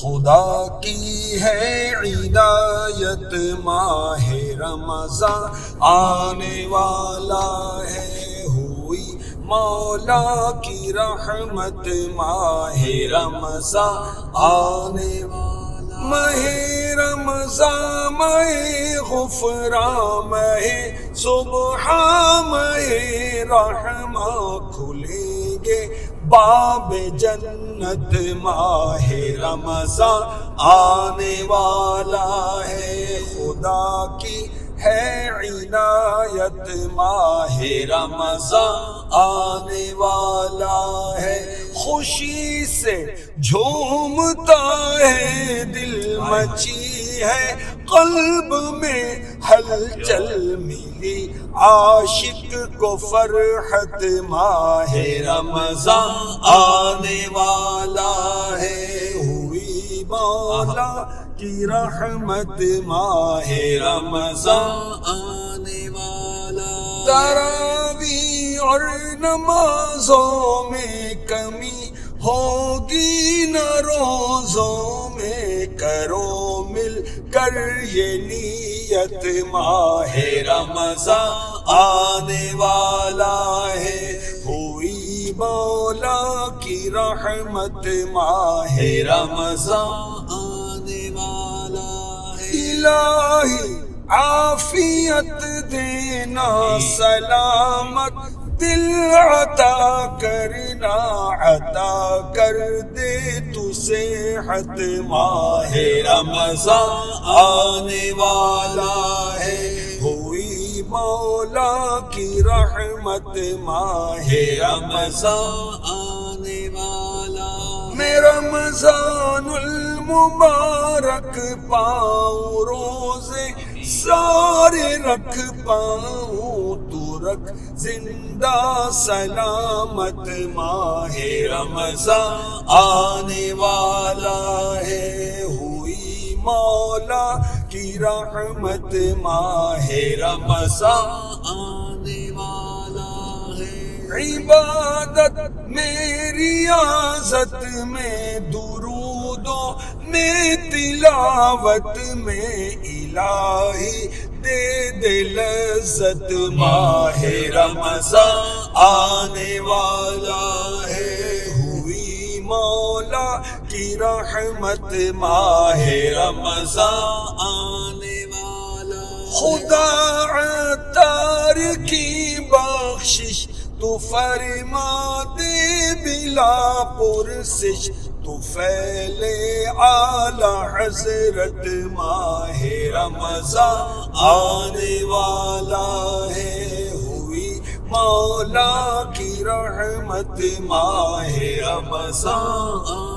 خدا کی ہے عنایت ماہ رمضان آنے والا ہے، ہوئی مولا کی رحمت ماہ رمضان آنے والا، ماہ رمضان ماہ غفران ماہ سبحان ماہ رحمت، کھلیں گے باب جنت ماہ رمضان آنے والا ہے، خدا کی ہے عنایت ماہ رمضان آنے والا ہے، خوشی سے جھومتا ہے دل مچی ہے قلب میں ہلچل ملی عاشق کو فرحت ماہ رمضان آنے والا ہے، ہوئی مولا کی رحمت ماہ رمضان آنے والا، تراویح اور نمازوں میں کمی ہوگی نہ روزوں میں، کرو مل کر یہ نیت ماہ رمضان آنے والا ہے، ہوئی مولا کی رحمت ماہ رمضان آنے والا ہے، الہی عافیت دینا سلامت دل عطا کرنا، عطا کر دے تو صحت ماہ رمضان آنے والا ہے، ہوئی مولا کی رحمت ماہ رمضان آنے والا، میں رمضان المبارک پاؤں روزے سارے رکھ پاؤں، تو رکھ زندہ سلامت ماہ رمضان آنے والا ہے، ہوئی مولا کی رحمت ماہ رمضان آنے والا ہے، عبادت میں ریاضت میں درودوں میں تلاوت میں الہی دے دے لذت ماہ رمضان آنے والا ہے، ہوئی مولا کی رحمت ماہ رمضان آنے والا، خدا عطار کی بخشش تو فرما دے بلا پرسش، تو فعل اعلی حضرت ماہ رمضان آنے والا ہے، ہوئی مولا کی رحمت ماہ رمضان